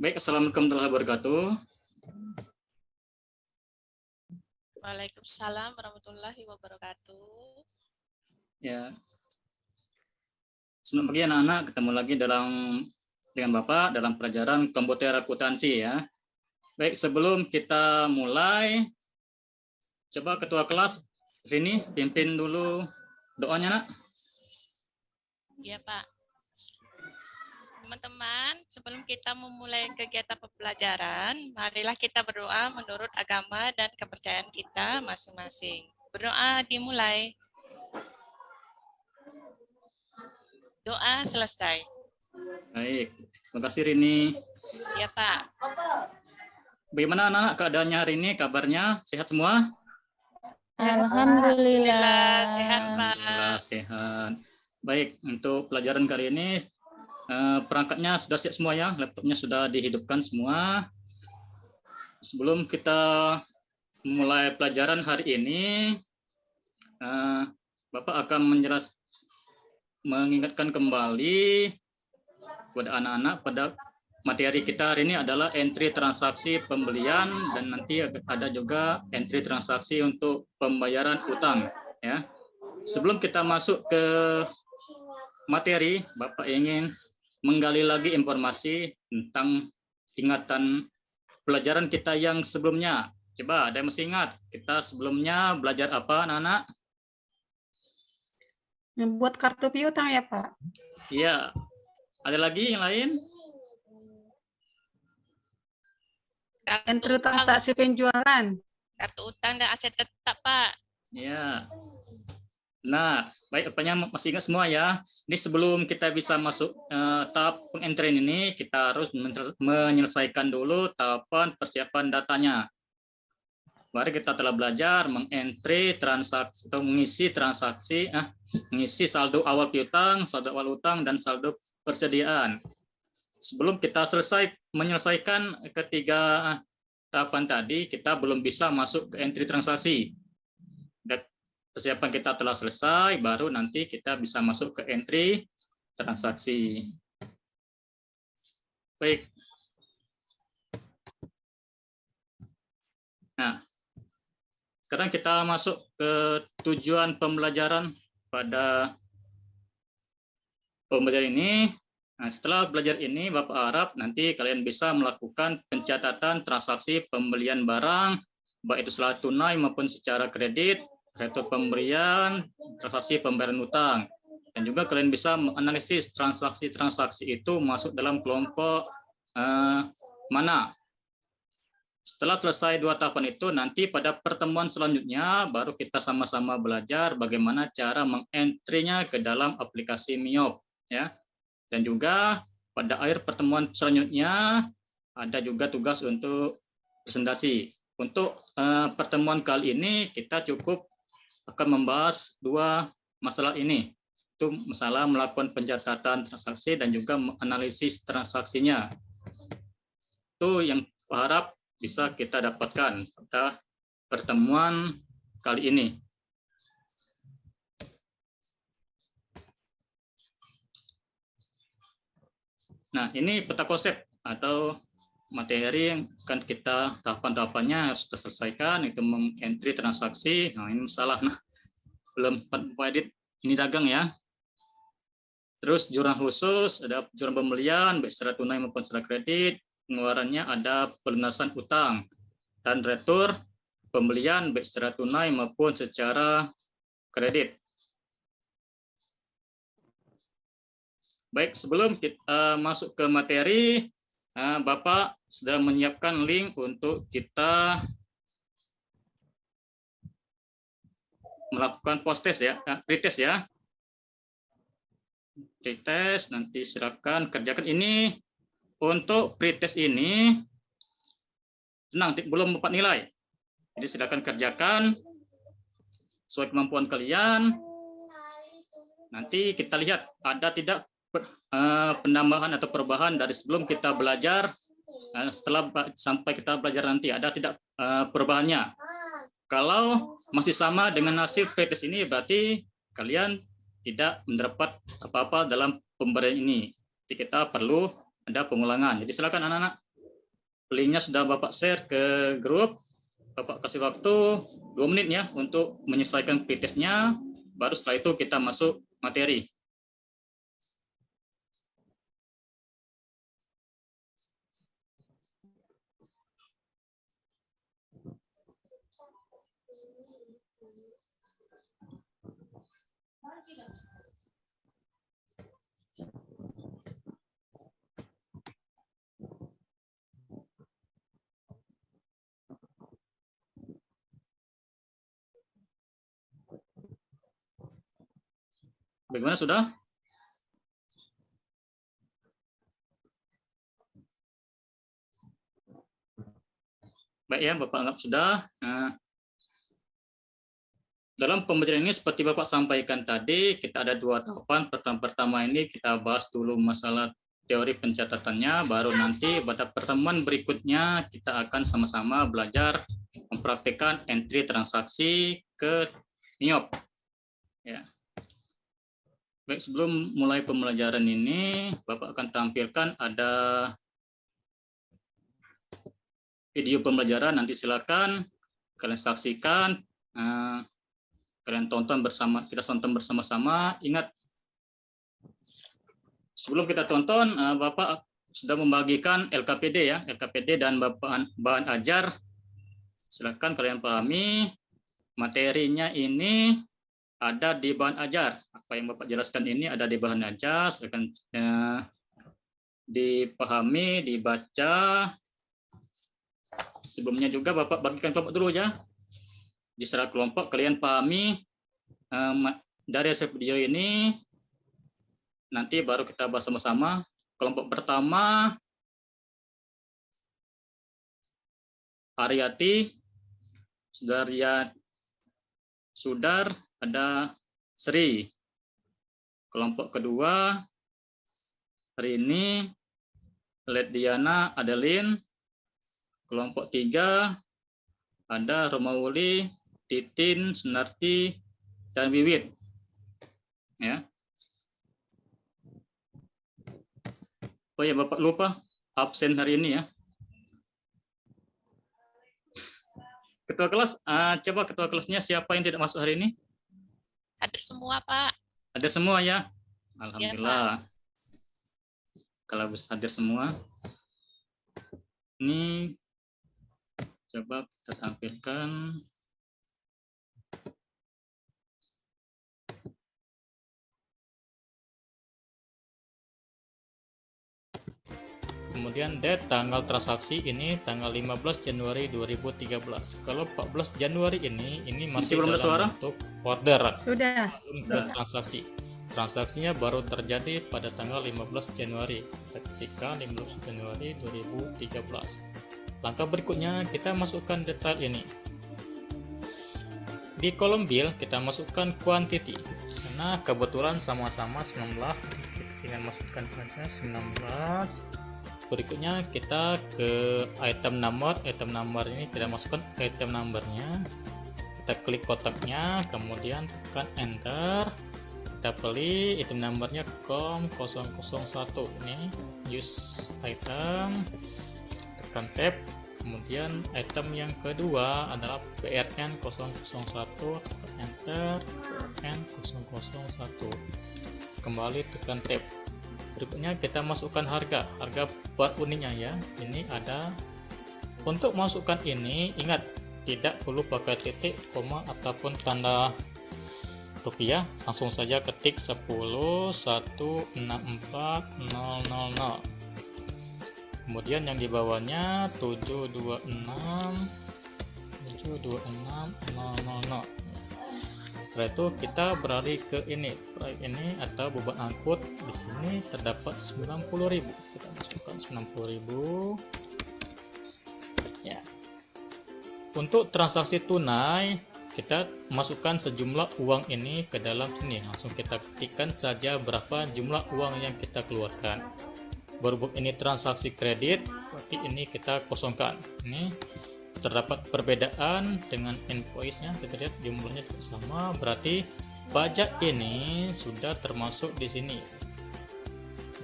Baik, assalamualaikum warahmatullahi wabarakatuh. Waalaikumsalam warahmatullahi wabarakatuh. Ya, selamat pagi anak-anak. Ketemu lagi dengan Bapak dalam pelajaran komputer akuntansi ya. Baik, sebelum kita mulai, coba ketua kelas sini pimpin dulu doanya, Nak. Ya, Pak. Teman-teman, sebelum kita memulai kegiatan pembelajaran, marilah kita berdoa menurut agama dan kepercayaan kita masing-masing. Berdoa dimulai. Doa selesai. Baik, terima kasih Rini. Ya, Pak. Bagaimana anak-anak keadaannya hari ini? Kabarnya sehat semua? Alhamdulillah. Sehat, Pak. Alhamdulillah sehat. Baik, untuk pelajaran kali ini perangkatnya sudah siap semua ya, laptopnya sudah dihidupkan semua. Sebelum kita mulai pelajaran hari ini, Bapak akan mengingatkan kembali kepada anak-anak pada materi kita hari ini adalah entry transaksi pembelian dan nanti ada juga entry transaksi untuk pembayaran utang ya. Sebelum kita masuk ke materi, Bapak ingin menggali lagi informasi tentang ingatan pelajaran kita yang sebelumnya. Coba ada yang masih ingat kita sebelumnya belajar apa, anak-anak? Buat kartu piutang ya, Pak? Iya. Ada lagi yang lain? Entry transaksi penjualan. Kartu utang dan aset tetap, Pak. Ya. Nah, baik, apanya masih ingat semua ya. Ini sebelum kita bisa masuk tahap pengentrian ini, kita harus menyelesaikan dulu tahapan persiapan datanya. Baru kita telah belajar mengentry transaksi atau mengisi saldo awal piutang, saldo awal utang, dan saldo persediaan. Sebelum kita menyelesaikan ketiga tahapan tadi, kita belum bisa masuk ke entry transaksi. Persiapan kita telah selesai, baru nanti kita bisa masuk ke entry transaksi. Baik. Nah, sekarang kita masuk ke tujuan pembelajaran pada pembelajaran ini. Nah, setelah belajar ini, Bapak harap nanti kalian bisa melakukan pencatatan transaksi pembelian barang, baik itu secara tunai maupun secara kredit, retur pemberian, transaksi pembayaran utang. Dan juga kalian bisa menganalisis transaksi-transaksi itu masuk dalam kelompok mana. Setelah selesai dua tahapan itu, nanti pada pertemuan selanjutnya baru kita sama-sama belajar bagaimana cara mengentry-nya ke dalam aplikasi MIOP. Ya. Dan juga pada akhir pertemuan selanjutnya ada juga tugas untuk presentasi. Untuk pertemuan kali ini kita cukup akan membahas dua masalah ini. Itu masalah melakukan pencatatan transaksi dan juga menganalisis transaksinya. Itu yang harap bisa kita dapatkan pada pertemuan kali ini. Nah, ini peta konsep atau materi yang akan kita tahapan-tahapannya harus kita selesaikan, itu mengentry transaksi. Nah, ini salah, belum edit ini dagang ya. Terus jurnal khusus, ada jurnal pembelian baik secara tunai maupun secara kredit, pengeluarannya ada pelunasan utang, dan retur pembelian baik secara tunai maupun secara kredit. Baik, sebelum kita masuk ke materi, Bapak sudah menyiapkan link untuk kita melakukan post-test ya, pretest ya. Pretest, nanti silakan kerjakan ini. Untuk pretest ini, tenang, belum dapat nilai. Jadi silakan kerjakan sesuai kemampuan kalian. Nanti kita lihat ada tidak penambahan atau perubahan dari sebelum kita belajar, setelah sampai kita belajar nanti ada tidak perubahannya. Kalau masih sama dengan hasil pretest ini, berarti kalian tidak mendapat apa-apa dalam pemberian ini. Jadi kita perlu ada pengulangan. Jadi silakan anak-anak Linknya sudah Bapak share ke grup. Bapak kasih waktu 2 menit ya untuk menyelesaikan pretestnya. Baru setelah itu kita masuk materi. Bagaimana sudah? Baik ya, Bapak anggap sudah. Nah, dalam pembelajaran ini seperti Bapak sampaikan tadi, kita ada 2 tahapan. Pertama ini kita bahas dulu masalah teori pencatatannya, baru nanti pada pertemuan berikutnya kita akan sama-sama belajar mempraktikkan entry transaksi ke NIOP. Ya. Baik, sebelum mulai pembelajaran ini, Bapak akan tampilkan ada video pembelajaran, nanti silakan kalian saksikan, kalian tonton bersama, kita tonton bersama-sama. Ingat, sebelum kita tonton, Bapak sudah membagikan LKPD ya, LKPD dan bahan ajar. Silakan kalian pahami, materinya ini ada di bahan ajar. Apa yang Bapak jelaskan ini ada di bahan ajar, silakan dipahami, dibaca. Sebelumnya juga Bapak bagikan kelompok dulu ya. Di secara kelompok kalian pahami dari hasil video ini, nanti baru kita bahas sama-sama. Kelompok pertama, Ariati, Sudar, ada Sri. Kelompok kedua, Rini, Lediana, Adeline. Kelompok 3 ada Romauli, Titin, Senarti, dan Wiwit. Ya. Oh ya, Bapak lupa absen hari ini ya. Ketua kelas, coba ketua kelasnya siapa yang tidak masuk hari ini? Hadir semua, Pak. Hadir semua ya. Alhamdulillah. Ya, kalau bisa hadir semua. Ini coba kita tampilkan. Kemudian date tanggal transaksi ini tanggal 15 Januari 2013. Kalau 14 Januari ini masih dalam suara? Bentuk order. Sudah. Belum transaksi. Transaksinya baru terjadi pada tanggal 15 Januari ketika 15 Januari 2013. Langkah berikutnya kita masukkan detail ini. Di kolom bill kita masukkan quantity. Sana kebetulan sama-sama 19. Tinggal masukkan saja 19. Berikutnya kita ke item number. Item number ini kita masukkan item numbernya. Kita klik kotaknya, kemudian tekan enter. Kita pilih item numbernya COM001 ini use item. Tekan tab. Kemudian item yang kedua adalah BRN001, enter BRN001, kembali tekan tab. Berikutnya kita masukkan harga per unitnya ya. Ini ada, untuk masukkan ini ingat tidak perlu pakai titik, koma ataupun tanda rupiah, langsung saja ketik 10.164.000. Kemudian yang di bawahnya 726.000. Setelah itu kita beralih ke ini atau beban angkut. Di sini terdapat 90.000. Kita masukkan 90.000. Ya. Untuk transaksi tunai kita masukkan sejumlah uang ini ke dalam sini. Langsung kita ketikkan saja berapa jumlah uang yang kita keluarkan. Berhubung ini transaksi kredit, berarti ini kita kosongkan. Ini terdapat perbedaan dengan invoice-nya, kita lihat jumlahnya tidak sama, berarti pajak ini sudah termasuk di sini.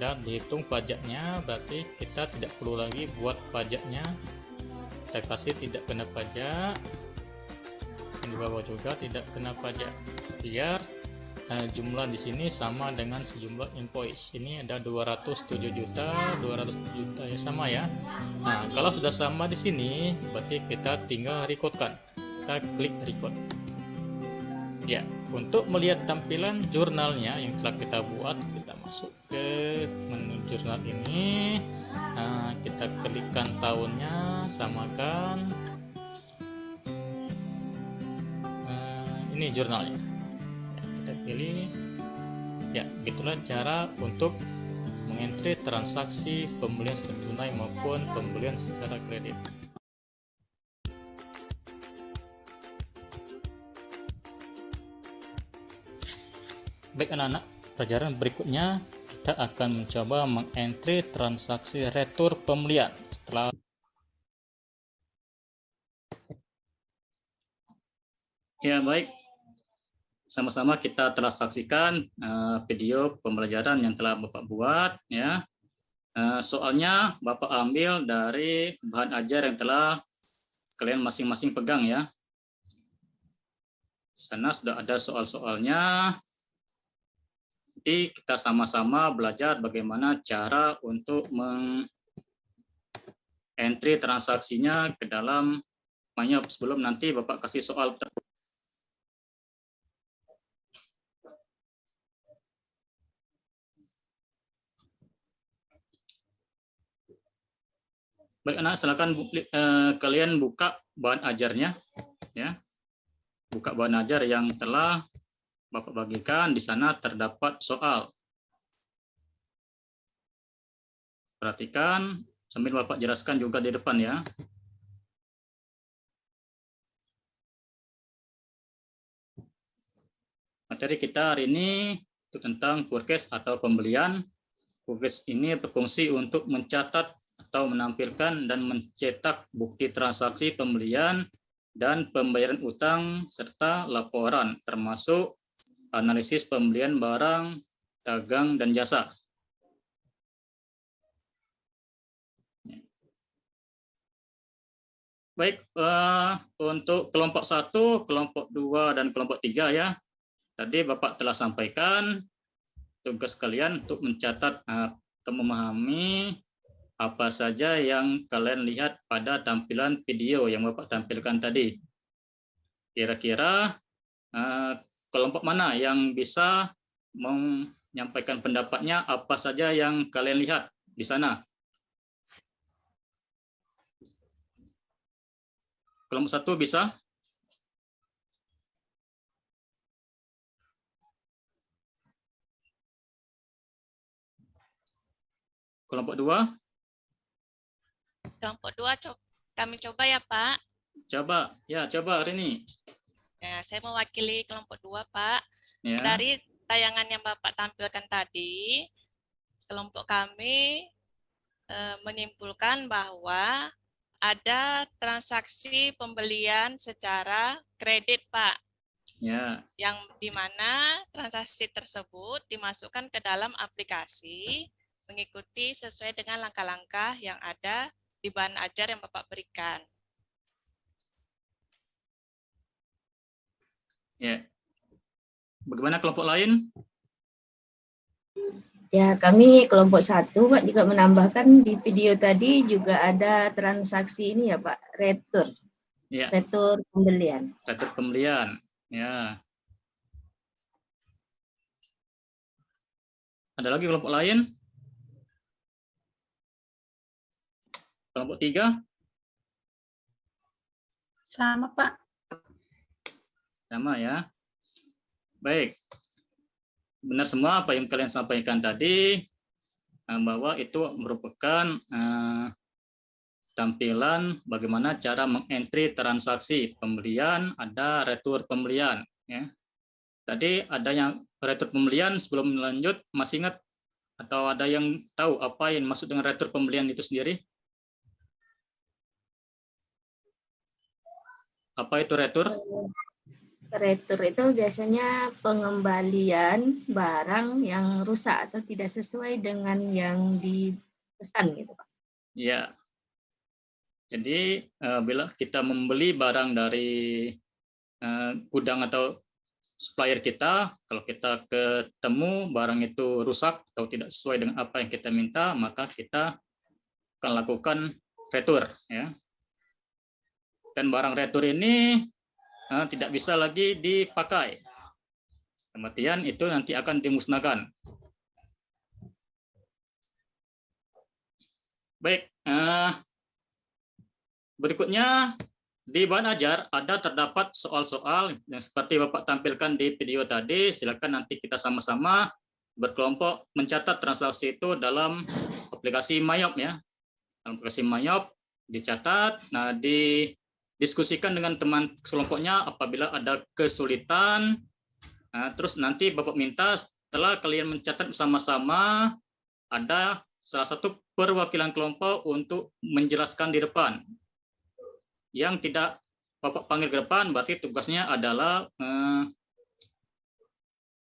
dan dihitung pajaknya, berarti kita tidak perlu lagi buat pajaknya. Kita kasih tidak kena pajak, di bawah juga tidak kena pajak, biar jumlah di sini sama dengan sejumlah invoice. Ini ada 207 juta, 200 juta ya, sama ya. Nah, kalau sudah sama di sini, berarti kita tinggal recordkan. Kita klik record. Ya, untuk melihat tampilan jurnalnya yang telah kita buat, kita masuk ke menu jurnal ini. Nah, kita klikkan tahunnya, samakan. Ini jurnalnya. Kita pilih. Ya, itulah cara untuk mengentry transaksi pembelian secara tunai maupun pembelian secara kredit. Baik anak-anak, pelajaran berikutnya kita akan mencoba mengentry transaksi retur pembelian. Setelah ya baik, sama-sama kita telah saksikan video pembelajaran yang telah Bapak buat ya. Soalnya Bapak ambil dari bahan ajar yang telah kalian masing-masing pegang ya. Di sana sudah ada soal-soalnya. Nanti kita sama-sama belajar bagaimana cara untuk meng-entry transaksinya ke dalam MyOp sebelum nanti Bapak kasih soal. Baik anak, silakan kalian buka bahan ajarnya ya. Buka bahan ajar yang telah Bapak bagikan. Di sana terdapat soal. Perhatikan sambil Bapak jelaskan juga di depan ya. Materi kita hari ini itu tentang forecast atau pembelian. Forecast ini berfungsi untuk mencatat atau menampilkan dan mencetak bukti transaksi pembelian dan pembayaran utang serta laporan, termasuk analisis pembelian barang, dagang, dan jasa. Baik, untuk kelompok 1, kelompok 2, dan kelompok 3 ya. Tadi Bapak telah sampaikan tugas kalian untuk mencatat atau memahami apa saja yang kalian lihat pada tampilan video yang Bapak tampilkan tadi. Kira-kira kelompok mana yang bisa menyampaikan pendapatnya, apa saja yang kalian lihat di sana? Kelompok 1 bisa? Kelompok 2? Kelompok 2 kami coba ya Pak. Coba, ya coba hari ini. Ya, saya mewakili kelompok 2 Pak. Ya. Dari tayangan yang Bapak tampilkan tadi, kelompok kami menyimpulkan bahwa ada transaksi pembelian secara kredit Pak. Ya. Yang di mana transaksi tersebut dimasukkan ke dalam aplikasi mengikuti sesuai dengan langkah-langkah yang ada di bahan ajar yang Bapak berikan. Ya. Bagaimana kelompok lain? Ya, kami kelompok 1 Pak juga menambahkan di video tadi juga ada transaksi ini ya Pak, retur. Ya. Retur pembelian. Retur pembelian. Ya. Ada lagi kelompok lain? Kelompok 3? Sama Pak. Sama ya. Baik. Benar semua apa yang kalian sampaikan tadi, bahwa itu merupakan tampilan bagaimana cara mengentry transaksi pembelian, ada retur pembelian. Ya. Tadi ada yang retur pembelian, sebelum lanjut masih ingat atau ada yang tahu apa yang maksud dengan retur pembelian itu sendiri? Apa itu retur? Retur itu biasanya pengembalian barang yang rusak atau tidak sesuai dengan yang dipesan gitu, Pak. Ya, jadi bila kita membeli barang dari gudang atau supplier kita, kalau kita ketemu barang itu rusak atau tidak sesuai dengan apa yang kita minta, maka kita akan lakukan retur, ya. Dan barang retur ini tidak bisa lagi dipakai. Kemudian itu nanti akan dimusnahkan. Baik, berikutnya di bahan ajar ada terdapat soal-soal yang seperti Bapak tampilkan di video tadi. Silakan nanti kita sama-sama berkelompok mencatat transaksi itu dalam aplikasi Mayop, ya. Dalam aplikasi Mayop dicatat, nah didiskusikan dengan teman kelompoknya apabila ada kesulitan. Nah, terus nanti Bapak minta setelah kalian mencatat bersama-sama, ada salah satu perwakilan kelompok untuk menjelaskan di depan. Yang tidak Bapak panggil ke depan, berarti tugasnya adalah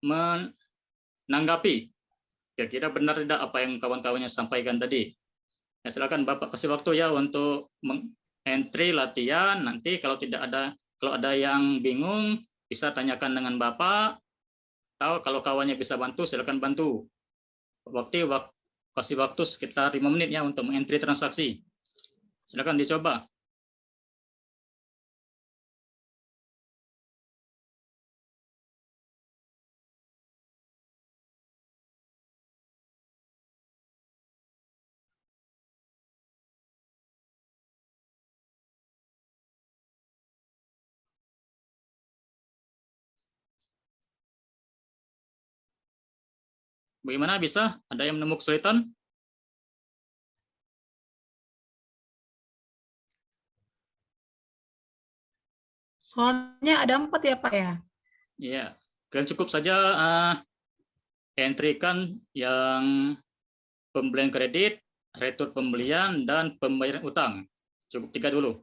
menanggapi kira-kira benar tidak apa yang kawan-kawannya sampaikan tadi. Ya, silakan Bapak kasih waktu ya untuk entry latihan. Nanti kalau ada yang bingung bisa tanyakan dengan Bapak. Atau kalau kawannya bisa bantu, silakan bantu. Kasih waktu sekitar 5 menit ya untuk mengentry transaksi. Silakan dicoba. Bagaimana bisa? Ada yang menemukan kesulitan? Soalnya ada 4 ya, Pak ya? Iya. Kalian cukup saja entry-kan yang pembelian kredit, retur pembelian, dan pembayaran utang. Cukup 3 dulu.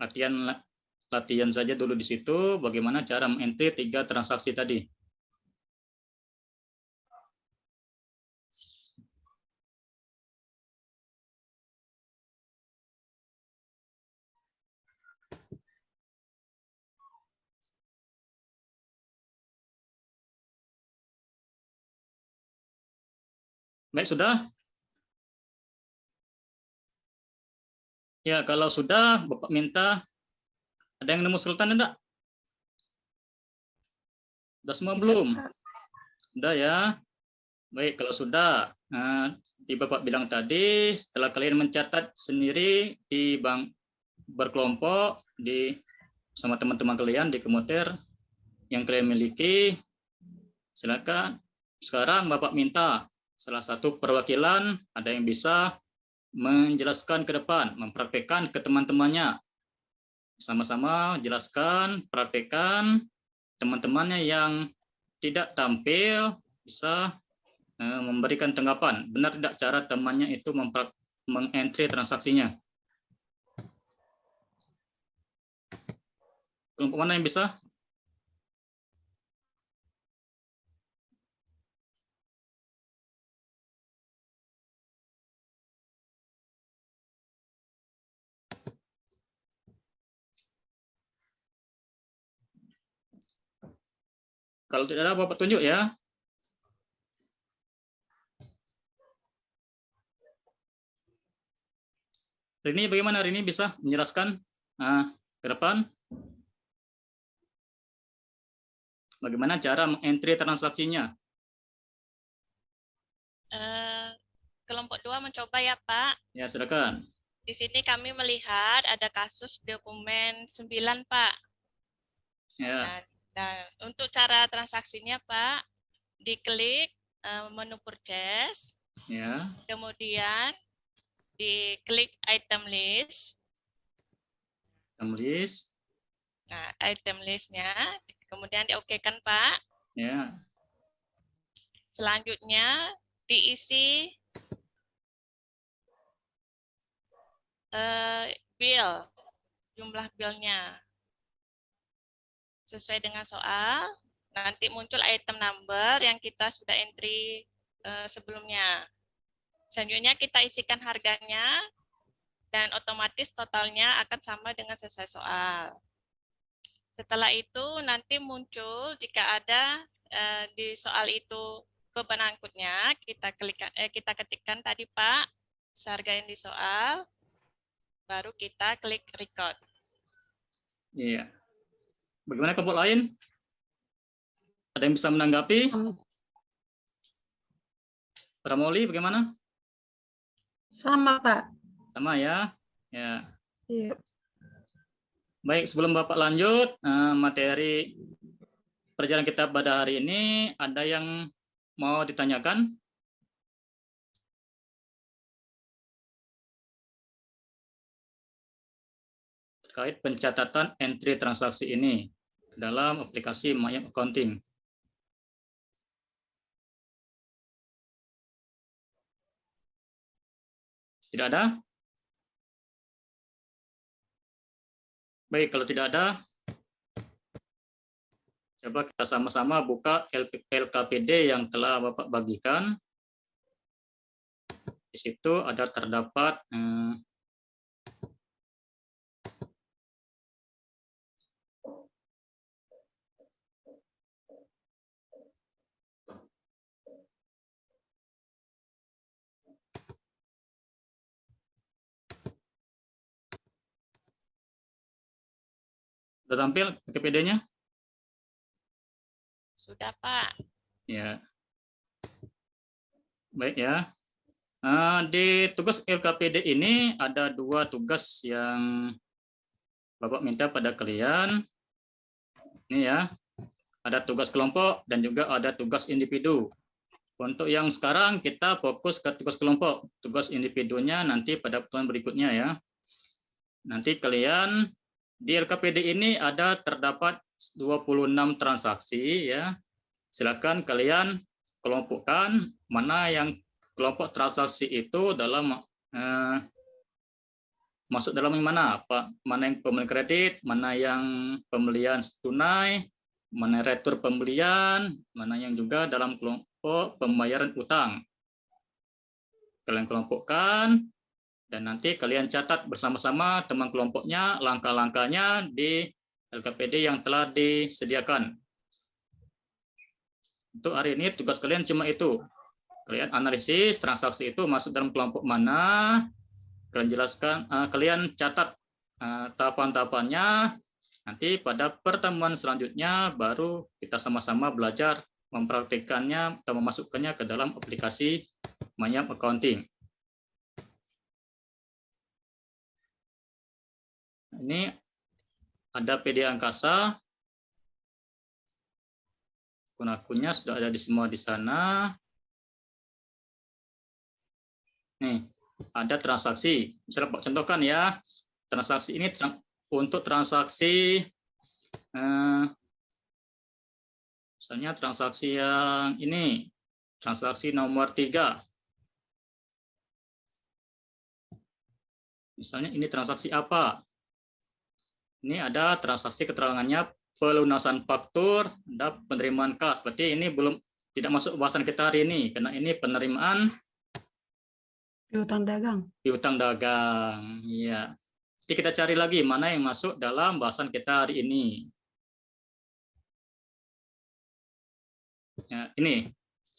Latihan saja dulu di situ, bagaimana cara mengentry 3 transaksi tadi. Baik, sudah? Ya, kalau sudah, Bapak minta, ada yang nemu kesulitan enggak? Sudah semua Tidak, belum? Pak. Sudah ya? Baik, kalau sudah, di Bapak bilang tadi, setelah kalian mencatat sendiri di bank berkelompok, sama teman-teman kalian di komputer yang kalian miliki, silakan. Sekarang Bapak minta salah satu perwakilan, ada yang bisa menjelaskan ke depan, mempraktekkan ke teman-temannya. Sama-sama jelaskan, praktekkan, teman-temannya yang tidak tampil bisa memberikan tanggapan. Benar tidak cara temannya itu mengentry transaksinya? Kelompok mana yang bisa? Kalau tidak ada, Bapak tunjuk ya. Rini bagaimana? Rini bisa menjelaskan ke depan? Bagaimana cara mengentry transaksinya? Kelompok 2 mencoba ya, Pak. Ya, silakan. Di sini kami melihat ada kasus dokumen 9, Pak. Ya. Nah, untuk cara transaksinya, Pak, diklik menu purchase, Ya. kemudian diklik item list. Item list. Nah, item listnya, kemudian diokekan, Pak. Ya. Selanjutnya diisi bill, jumlah billnya. sesuai dengan soal. Nanti muncul item number yang kita sudah entry sebelumnya. Selanjutnya kita isikan harganya dan otomatis totalnya akan sama dengan sesuai soal. Setelah itu nanti muncul jika ada di soal itu beban angkutnya, kita ketikkan tadi Pak, seharga yang di soal, baru kita klik record. Iya. Bagaimana kelompok lain? Ada yang bisa menanggapi? Pramoli bagaimana? Sama, Pak. Sama ya. Ya. Iya. Baik, sebelum Bapak lanjut, materi perjalanan kita pada hari ini, ada yang mau ditanyakan? Terkait pencatatan entry transaksi ini dalam aplikasi Mayap Accounting. Tidak ada? Baik, kalau tidak ada, coba kita sama-sama buka LKPD yang telah Bapak bagikan. Di situ ada terdapat sudah tampil LKPD-nya? Sudah Pak. Ya. Baik ya. Di tugas LKPD ini ada 2 tugas yang Bapak minta pada kalian. Ini ya. Ada tugas kelompok dan juga ada tugas individu. Untuk yang sekarang kita fokus ke tugas kelompok. Tugas individunya nanti pada pertemuan berikutnya ya. Nanti kalian di LKPD ini ada terdapat 26 transaksi ya. Silakan kalian kelompokkan mana yang kelompok transaksi itu dalam masuk dalam yang mana? Mana yang pembelian kredit, mana yang pembelian tunai, mana retur pembelian, mana yang juga dalam kelompok pembayaran utang. Kalian kelompokkan dan nanti kalian catat bersama-sama teman kelompoknya langkah-langkahnya di LKPD yang telah disediakan. Untuk hari ini tugas kalian cuma itu. Kalian analisis transaksi itu masuk dalam kelompok mana, kalian jelaskan, kalian catat tahapan-tahapannya. Nanti pada pertemuan selanjutnya baru kita sama-sama belajar mempraktikkannya atau memasukkannya ke dalam aplikasi Mayap Accounting. Ini ada PD Angkasa. Akun-akunnya sudah ada di semua di sana. Nih, ada transaksi. Misalnya Pak contohkan ya, transaksi ini untuk transaksi, misalnya transaksi yang ini, transaksi nomor 3. Misalnya ini transaksi apa? Ini ada transaksi keterangannya pelunasan faktur, ada penerimaan kas. Berarti ini tidak masuk bahasan kita hari ini, karena ini penerimaan Piutang dagang. piutang dagang. Iya. Jadi kita cari lagi mana yang masuk dalam bahasan kita hari ini. Ya, ini,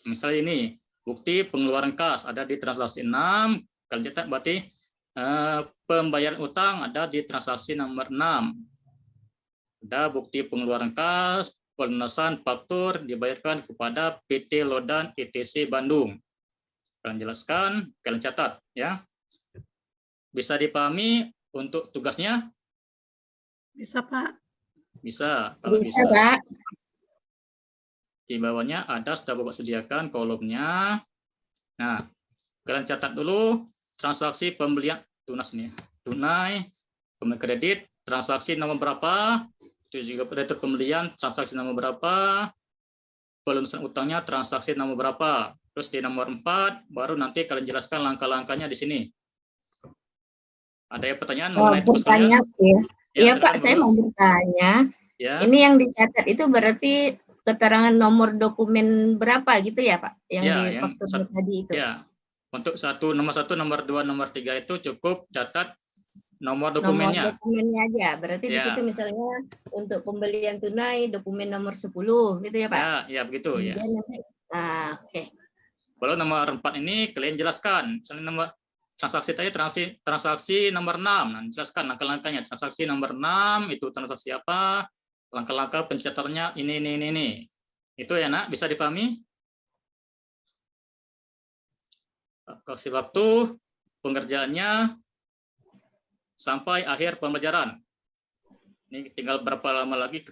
misalnya ini, bukti pengeluaran kas ada di transaksi 6. Kalau catat berarti pembayaran utang ada di transaksi nomor 6. Ada bukti pengeluaran kas, pelunasan faktur dibayarkan kepada PT Lodan ITC Bandung. Kalian jelaskan, kalian catat ya. Bisa dipahami untuk tugasnya? Bisa, Pak. Bisa. Kalau Bisa, Pak. Di bawahnya ada sudah Bapak sediakan kolomnya. Nah, kalian catat dulu transaksi pembelian tunas nih. Tunai, pembelian kredit, transaksi nomor berapa? Itu juga retur pembelian, transaksi nomor berapa? Pelunasan utangnya, transaksi nomor berapa? Terus di nomor 4, baru nanti kalian jelaskan langkah-langkahnya di sini. Ada yang pertanyaan mengenai tugas kalian? Bertanya, ya. Iya, silakan, Pak, saya Bu. mau bertanya. Ya, Ini yang dicatat itu berarti keterangan nomor dokumen berapa gitu ya Pak? Yang ya, di yang faktur tadi itu. ya. Untuk nomor satu, nomor 2, nomor 3 itu cukup catat nomor Nomor dokumennya. dokumennya aja. Berarti di Ya. situ misalnya untuk pembelian tunai dokumen nomor 10 gitu ya Pak? Ya, ya begitu ya. Kemudian nanti, oke. Kalau nomor 4 ini kalian jelaskan. Misalnya nomor transaksi tadi transaksi nomor 6. Nah, jelaskan langkah-langkahnya. Transaksi nomor 6 itu transaksi apa? Langkah-langkah pencatatannya ini. Itu ya, Nak, bisa dipahami? Kasih waktu pengerjaannya sampai akhir pembelajaran. Ini tinggal berapa lama lagi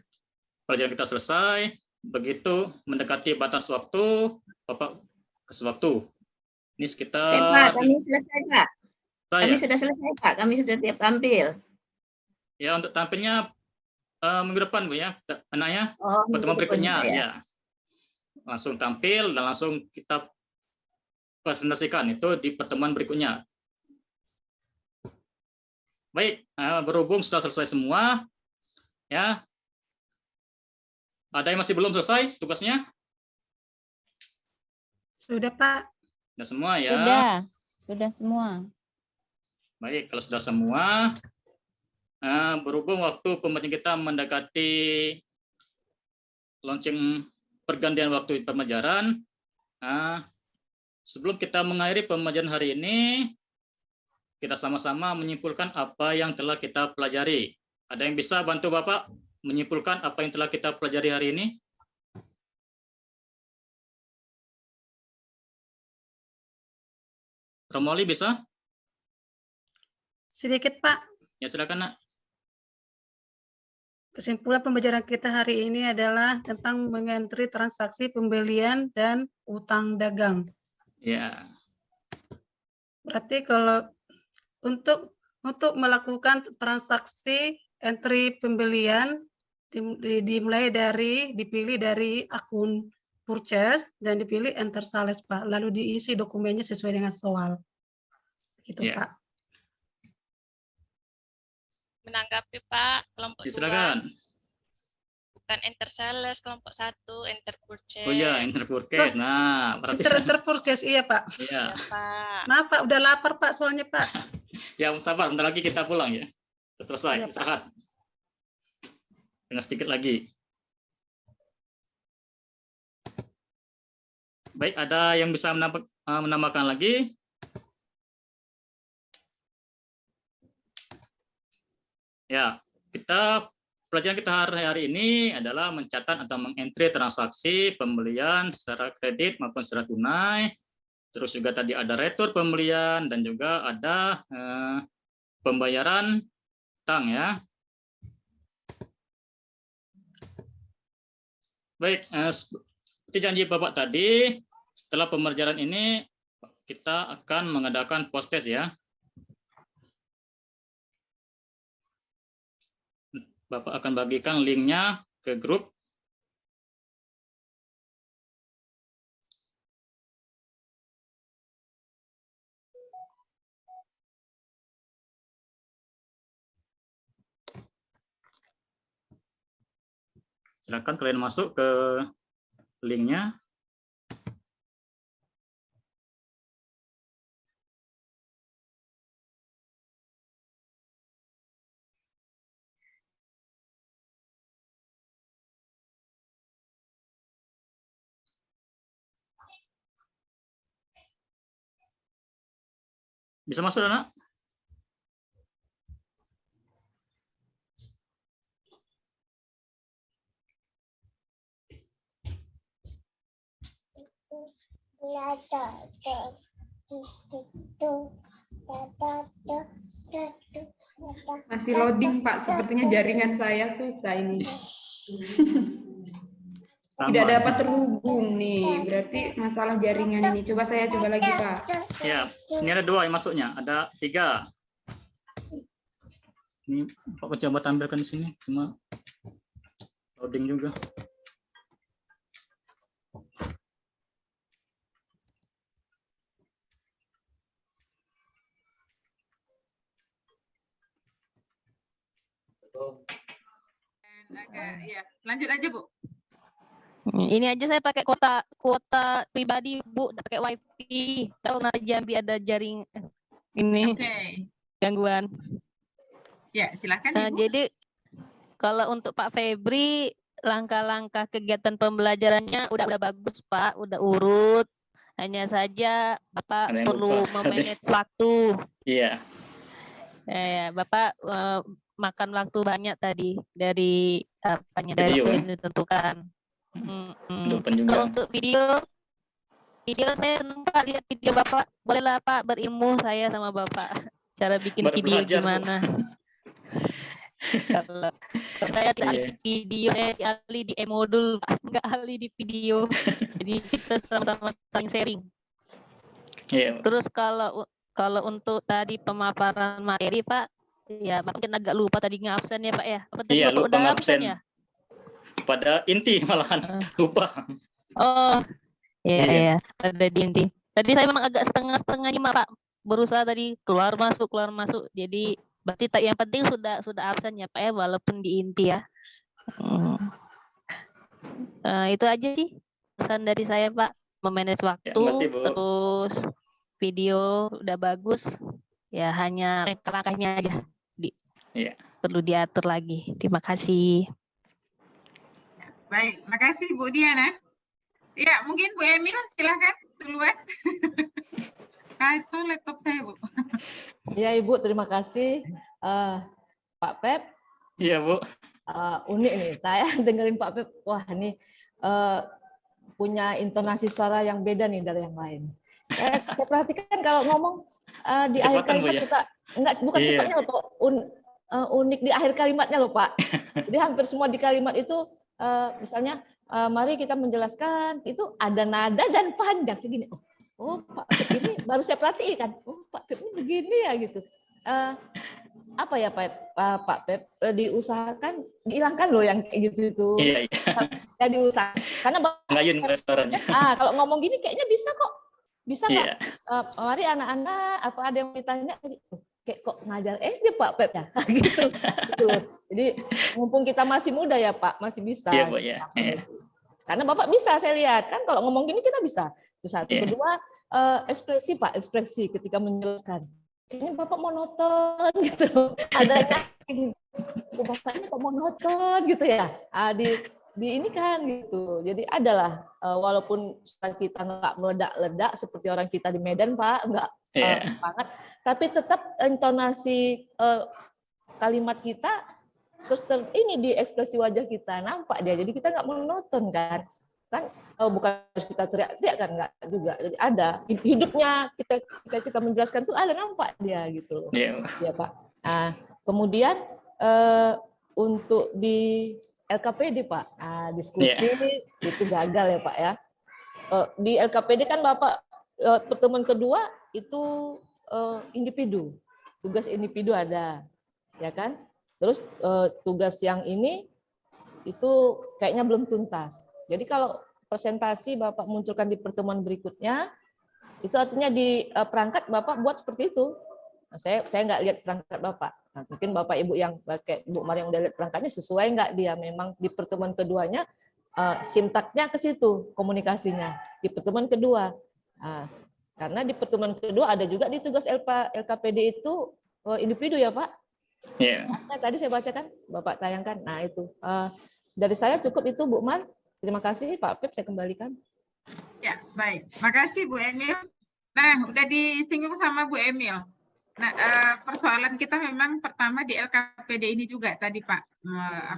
pelajaran kita selesai. Begitu mendekati batas waktu, Bapak kasih waktu. Ini Oke, Pak, sekitar kami selesai Pak. Kami saya. sudah selesai Pak. Kami sudah siap tampil. Ya, untuk tampilnya minggu depan, Bu ya, anaknya. Oh, Pertemuan minggu depan, berikutnya, Pak, ya. ya. Langsung tampil dan langsung kita presentasikan itu di pertemuan berikutnya. Baik, berhubung sudah selesai semua, ya. Ada yang masih belum selesai tugasnya? Sudah, Pak. Sudah semua ya. Sudah semua. Baik, kalau sudah semua, berhubung waktu pembelajaran kita mendekati launching pergantian waktu pembelajaran, sebelum kita mengakhiri pembelajaran hari ini, kita sama-sama menyimpulkan apa yang telah kita pelajari. Ada yang bisa bantu Bapak menyimpulkan apa yang telah kita pelajari hari ini? Romoli bisa? Sedikit, Pak. Ya silakan, Nak. Kesimpulan pembelajaran kita hari ini adalah tentang mengentri transaksi pembelian dan utang dagang. Ya. Berarti kalau untuk melakukan transaksi entry pembelian dipilih dari akun purchase dan dipilih enter sales, Pak. Lalu diisi dokumennya sesuai dengan soal. Gitu, Ya. Pak. Menanggapi Pak, kelompok 2. Silakan. Bukan enter sales, kelompok 1, enter purchase. Oh iya, enter purchase. Nah, berarti Enter purchase, iya, Pak. ya. Ya, Pak. Maaf, Pak, udah lapar, Pak, soalnya, Pak. Ya, sabar, bentar lagi kita pulang ya. Sudah selesai, Iya, Pak. istirahat. Tinggal sedikit lagi. Baik, ada yang bisa menambahkan lagi? Ya, pelajaran kita hari ini adalah mencatat atau mengentry transaksi pembelian secara kredit maupun secara tunai. Terus juga tadi ada retur pembelian dan juga ada pembayaran utang ya. Baik, seperti janji Bapak tadi, setelah pembelajaran ini kita akan mengadakan post test ya. Bapak akan bagikan linknya ke grup. Silakan kalian masuk ke linknya. Bisa masuk, anak? Masih loading, Pak. Sepertinya jaringan saya susah ini. Tidak dapat terhubung nih. Berarti masalah jaringan ini. Coba lagi, Pak. Ya, ini ada 2 yang masuknya, ada 3. Ini Pak coba tampilkan di sini, cuma loading juga. Ya, lanjut aja Bu. Ini aja saya pakai kuota pribadi Bu, pakai wifi. Kalau nanti Jambi ada jaring ini gangguan. Ya, silakan Ibu. Jadi kalau untuk Pak Febri, langkah-langkah kegiatan pembelajarannya udah bagus Pak, udah urut. Hanya saja Bapak perlu memanage waktu. Iya. Ya, Bapak makan waktu banyak tadi dari dari yang ditentukan. Kalau untuk video saya senang Pak lihat video Bapak. Bolehlah Pak berilmu saya sama Bapak. Cara bikin video gimana. Kalau saya tidak ahli di video, saya ahli di e-modul, nggak ahli di video. Jadi kita sama-sama saling sharing. Terus kalau untuk tadi pemaparan materi Pak, ya Bapak mungkin agak lupa tadi ngabsen ya Pak ya. Apa tadi Iya, Bapak lupa udah ngabsen ya? Pada inti malahan lupa. Oh, iya. Pada di inti. Tadi saya memang agak setengah-setengah nih Pak. Berusaha tadi keluar masuk. Jadi berarti yang penting sudah absen ya Pak ya, walaupun di inti ya. Itu aja sih pesan dari saya Pak, memanage waktu, terus video udah bagus, ya hanya langkah-langkahnya aja perlu diatur lagi. Terima kasih. Baik, makasih Bu Diana. Ya, mungkin Bu Emil silakan duluan. Kacau laptop saya Bu. Ya Ibu, terima kasih. Pak Pep. Iya Bu. Unik nih, saya dengerin Pak Pep, wah ini punya intonasi suara yang beda nih dari yang lain. Saya perhatikan kalau ngomong di akhir kalimat suka, bukan cepatnya loh Pak, unik di akhir kalimatnya loh Pak. Jadi hampir semua di kalimat itu, misalnya mari kita menjelaskan, itu ada nada dan panjang segini. Oh Pak Pep ini baru saya perhatikan, oh Pak Pep ini begini ya gitu. Apa ya Pak Pep, diusahakan dihilangkan loh yang kayak gitu itu. Iya. Ya diusahakan. Karena ngayun restorannya. Kalau ngomong gini kayaknya bisa kok. Bisa kok. Iya. Mari anak-anak, apa ada yang ditanya kayak kok ngajar SD Pak Pep ya gitu. Jadi mumpung kita masih muda ya Pak, masih bisa. Iya Bu ya. Karena Bapak bisa saya lihat kan kalau ngomong gini kita bisa. Itu satu. Kedua, ekspresi Pak, ekspresi ketika menjelaskan. Kayaknya Bapak monoton gitu. Adanya Bapak ini kok monoton gitu ya. Di ini kan gitu. Jadi adalah walaupun kita nggak meledak-ledak seperti orang kita di Medan Pak, nggak semangat, tapi tetap intonasi kalimat kita terus ini di ekspresi wajah kita nampak dia. Jadi kita nggak monoton kan. Bukan harus kita teriak-teriak kan, enggak juga. Jadi ada hidupnya kita menjelaskan tuh ada nampak dia gitu. Ya Pak. Nah, kemudian untuk di LKPD Pak, diskusi itu gagal ya Pak ya. Di LKPD kan Bapak pertemuan kedua itu individu, tugas individu ada, ya kan? Terus tugas yang ini itu kayaknya belum tuntas. Jadi kalau presentasi Bapak munculkan di pertemuan berikutnya, itu artinya di perangkat Bapak buat seperti itu. Nah, saya nggak lihat perangkat Bapak. Nah, mungkin Bapak Ibu yang pakai Bu Maria yang udah lihat perangkatnya sesuai nggak dia memang di pertemuan keduanya simtaknya ke situ komunikasinya di pertemuan kedua. Nah, karena di pertemuan kedua ada juga di tugas LKPD itu individu ya Pak. Iya. Nah, tadi saya bacakan Bapak tayangkan. Nah itu dari saya cukup itu Bu Mar. Terima kasih Pak Pep, saya kembalikan. Ya, baik. Makasih Bu Emil. Nah, udah disinggung sama Bu Emil. Nah, persoalan kita memang pertama di LKPD ini juga tadi Pak.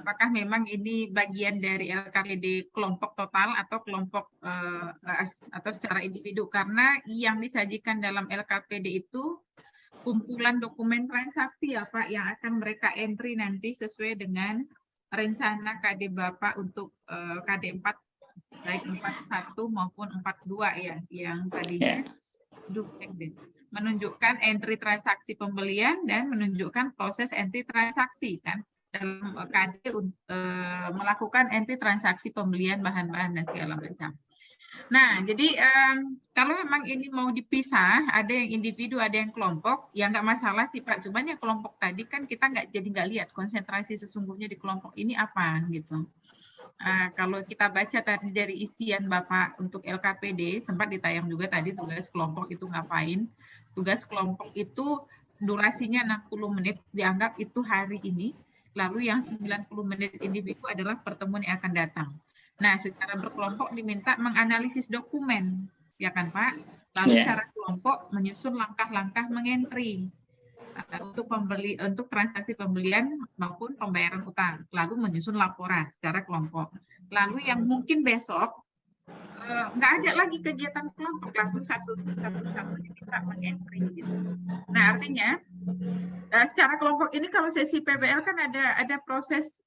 Apakah memang ini bagian dari LKPD kelompok total atau kelompok atau secara individu? Karena yang disajikan dalam LKPD itu kumpulan dokumen transaksi ya Pak, yang akan mereka entry nanti sesuai dengan rencana KD Bapak untuk KD 4 baik 41 maupun 42 ya, yang tadinya menunjukkan entry transaksi pembelian dan menunjukkan proses entry transaksi kan dalam KD melakukan entry transaksi pembelian bahan-bahan dan segala macam. Nah, jadi kalau memang ini mau dipisah, ada yang individu, ada yang kelompok, ya nggak masalah sih Pak. Cuman yang kelompok tadi kan kita nggak lihat konsentrasi sesungguhnya di kelompok ini apa gitu. Kalau kita baca tadi dari isian Bapak untuk LKPD, sempat ditayang juga tadi tugas kelompok itu ngapain. Tugas kelompok itu durasinya 60 menit, dianggap itu hari ini. Lalu yang 90 menit individu adalah pertemuan yang akan datang. Nah, secara berkelompok diminta menganalisis dokumen, ya kan Pak? Lalu secara kelompok menyusun langkah-langkah mengentry untuk transaksi pembelian maupun pembayaran utang. Lalu menyusun laporan secara kelompok. Lalu yang mungkin besok nggak ada lagi kegiatan kelompok, langsung satu-satu diminta mengentry gitu. Nah, artinya secara kelompok ini kalau sesi PBL kan ada proses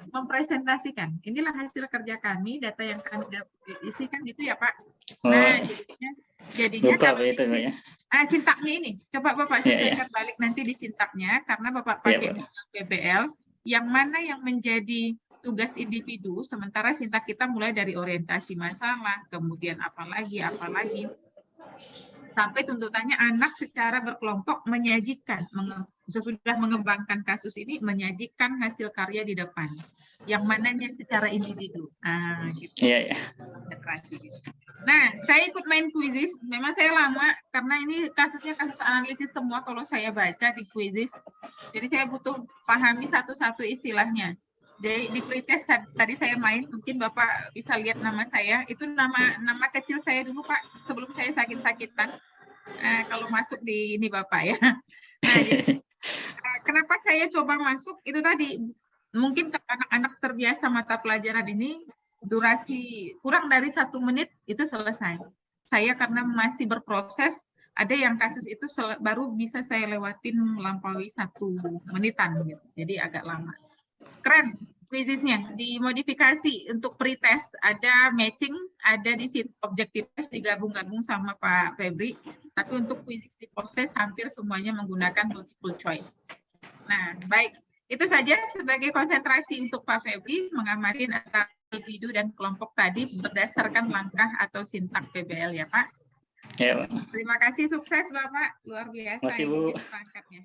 mempresentasikan. Inilah hasil kerja kami, data yang kami isikan itu ya Pak. Nah, jadinya kalau ini, sintaknya ini, coba Bapak sesuaikan balik nanti di sintaknya, karena Bapak pakai PBL, yang mana yang menjadi tugas individu, sementara sintak kita mulai dari orientasi masalah, kemudian apalagi, sampai tuntutannya anak secara berkelompok menyajikan, sesudah mengembangkan kasus ini, menyajikan hasil karya di depan. Yang mananya secara individu. Gitu. Nah, saya ikut main quizzes. Memang saya lama, karena ini kasusnya kasus analisis semua kalau saya baca di quizzes. Jadi saya butuh pahami satu-satu istilahnya. Di pretest tadi saya main, mungkin Bapak bisa lihat nama saya. Itu nama kecil saya dulu Pak, sebelum saya sakit-sakitan. Kalau masuk di ini Bapak ya. Nah, jadi, kenapa saya coba masuk itu tadi, mungkin anak-anak terbiasa mata pelajaran ini durasi kurang dari 1 menit itu selesai. Saya karena masih berproses, ada yang kasus itu baru bisa saya lewatin melampaui 1 menitan gitu. Jadi agak lama. Keren quizesnya, dimodifikasi untuk pretest, ada matching, ada di situ objective test digabung-gabung sama Pak Febri, tapi untuk quizzes di proses hampir semuanya menggunakan multiple choice. Nah, baik, itu saja sebagai konsentrasi untuk Pak Febri mengamati data individu dan kelompok tadi berdasarkan langkah atau sintak PBL ya Pak. Ya, Pak. Terima kasih, sukses Bapak, luar biasa. Terima kasih, Bu. Ini perangkatnya.